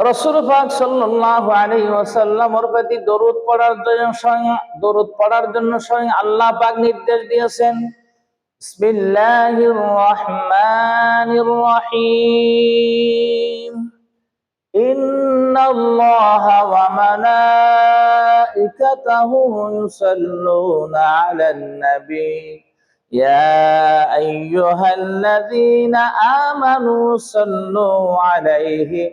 রাসূল পাক সাল্লাল্লাহু আলাইহি ওয়াসাল্লামের প্রতি দরুদ পড়ার জন্য স্বয়ং আল্লাহ পাক নির্দেশ দিয়েছেন। বিসমিল্লাহির রহমানির রহিম। ইন্নাল্লাহা ওয়া মালাইকাতাহু ইউসাল্লুনা আলান নবী ইয়া আইয়ুহাল্লাযীনা আমানু সাল্লু আলাইহি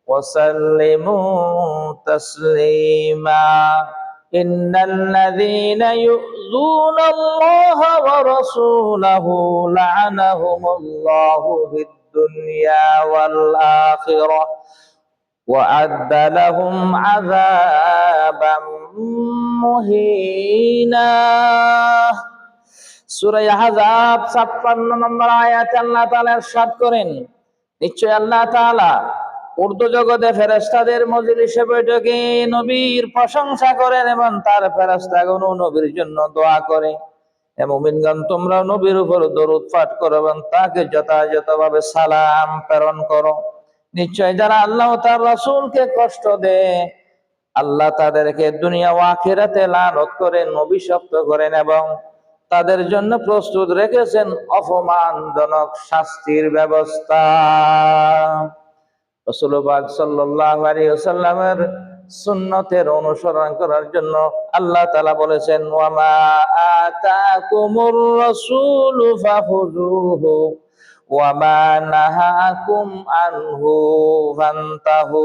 وسلموا تسليما إن الذين يؤذون الله ورسوله لعنهم الله في الدنيا والآخرة وأعد لهم عذابا مهينا সূরা আহজাব 56 নম্বর আয়াতে আল্লাহ তাআলা ইরশাদ করেন, নিশ্চয় আল্লাহ তাআলা উর্দু জগতে ফেরেশতাদের মজলিসে বৈঠকে নবীর প্রশংসা করেন এবং তার ফেরেশতাগণ নবীর জন্য দোয়া করে। হে মুমিনগণ, তোমরা নবীর উপর দরুদ পাঠ করো এবং তাকে যথাযথভাবে সালাম প্রেরণ করো। নিশ্চয় যারা আল্লাহ ও তার রাসূলকে কষ্ট দেয়, আল্লাহ তাদেরকে দুনিয়া ও আখিরাতে লানত করেন, অভিশপ্ত করেন এবং তাদের জন্য প্রস্তুত রেখেছেন অপমানজনক শাস্তির ব্যবস্থা। রাসূল পাক সাল্লাল্লাহু আলাইহি ওয়াসাল্লামের সুন্নতের অনুসরণ করার জন্য আল্লাহ তাআলা বলেছেন, ওয়া মা আতাকুমুর রাসূলু ফাখুযুহু ওয়া মা নাহাকুম আনহু ফান্তাহু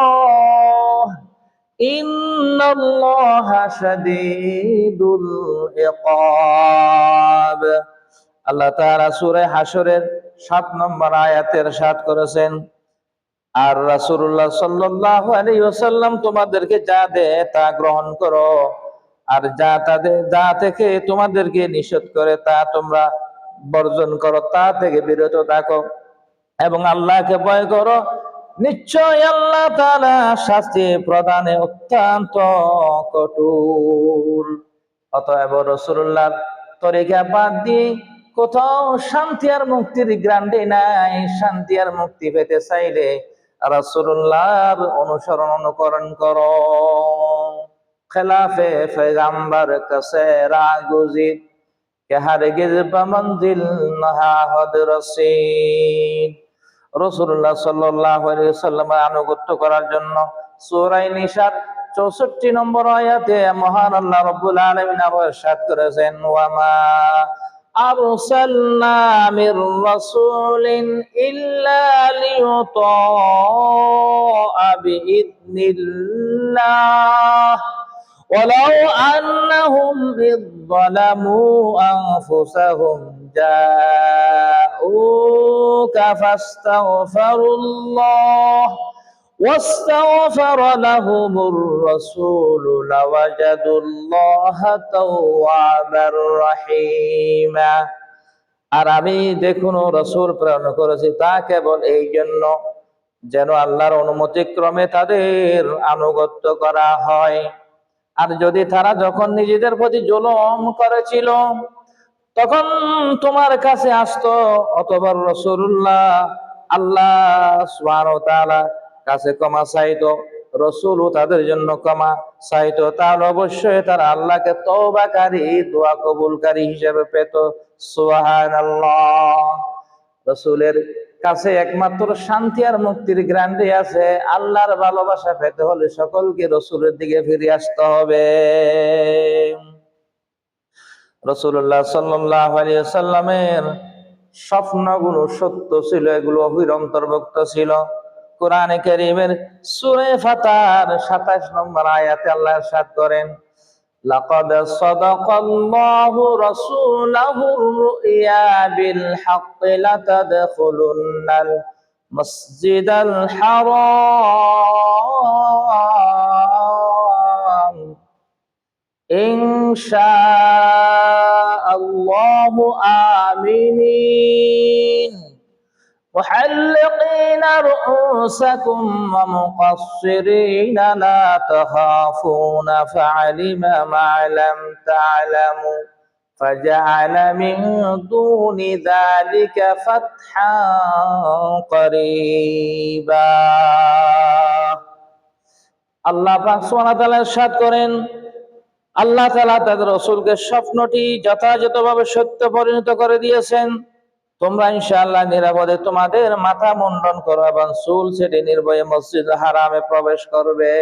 ওয়াত্তাকুল্লাহ ইন্নাল্লাহা শাদীদুল ইকাব। আল্লাহ তাআলা সূরা হাশরের 7 নম্বর আয়াতে ইরশাদ করেছেন, আর রাসূলুল্লাহ সাল্লাল্লাহু আলাইহি ওয়াসাল্লাম তোমাদেরকে যা দেয় তা গ্রহণ করো, আর যা থেকে তোমাদেরকে নিষেধ করে তা তোমরা বর্জন করো, তা থেকে বিরত থাকো এবং আল্লাহকে ভয় করো। নিশ্চয় আল্লাহ তাআলা শাস্তি প্রদানে অত্যন্ত কঠোর। অতএব রাসূলুল্লাহর তরিকা বাদ দিয়ে কোথাও শান্তি আর মুক্তির গ্যারান্টি নাই। শান্তি আর মুক্তি পেতে চাইলে রাসূলুল্লাহর অনুকরণ করো। খেলাফে পেগম্বর কাছে রাগুজিদ কে হারগিজ বমঞ্জিল নহা হদ রসিদ। রাসূলুল্লাহ সাল্লাল্লাহু আলাইহি ওয়াসাল্লামের আনুগত্য করার জন্য সূরা নিসার 64 নম্বর আয়াতে মহান আল্লাহ রাব্বুল আলামিন ইরশাদ করেছেন, ওয়া মা আরসালনা মির রাসূলিন ইল্লা লিয়ুতাআ বিইذনিল্লাহ ওয়ালাউ আন্নাহুম ইয যালামু আনফুসাহুম জাউকা ফাস্তাগফিরুল্লাহ واستغفر لهم الرسول لوجدوا الله توابا رحيما। আর আমি দেখুন রাসূল প্রেরণ করেছি তা কেবল এই জন্য যেন আল্লাহর অনুমতি ক্রমে তাদের আনুগত্য করা হয়। আর যদি তারা যখন নিজেদের প্রতি জুলুম করেছিল তখন তোমার কাছে আসতো, অথবা রাসূলুল্লাহ আল্লাহ সুবহানাহু ওয়া তাআলা কাছে ক্ষমা চাইতো, রাসূলও তাদের জন্য ক্ষমা চাইতো, তাহলে অবশ্যই তারা আল্লাহকে তওবাকারী দোয়া কবুলকারী হিসেবে পেত। সুবহানাল্লাহ। রাসূলের কাছে একমাত্র শান্তি আর মুক্তির গ্যারান্টি আছে। আল্লাহর ভালোবাসা পেতে হলে সকলকে রাসূলের দিকে ফিরে আসতে হবে। রাসূলুল্লাহ সাল্লাল্লাহু আলাইহি ওয়াসাল্লামের স্বপ্নগুলো সত্য ছিল, এগুলো ওহীর অন্তর্ভুক্ত ছিল। কোরআনে কারীমের সূরা ফাতার 27 নম্বর আয়াতে আল্লাহ ইরশাদ করেন, লাকাদ সাদাকাল্লাহু রাসূলাহুর রুইয়া বিল হাক্কি লাতাদখুলুন্নাল মাসজিদাল হারাম ইনশাআল্লাহু আমিনিন محلقين رؤوسكم ومقصرين لا تخافون فعلم ما لم تعلموا فجعل من دون ذلك فتحا قريبا আল্লাহ পাক সুবহানাহু ওয়া তাআলা ইরশাদ করেন, আল্লাহ তাআলা তাদের রাসূলকে স্বপ্নটি যথাযথভাবে সত্য পরিণত করে দিয়েছেন। তোমরা ইনশাআল্লাহ নিরাপদে তোমাদের মাথা মুন্ডন করো এবং চুল ছেটে নির্ভয়ে মসজিদুল হারামে প্রবেশ করবে।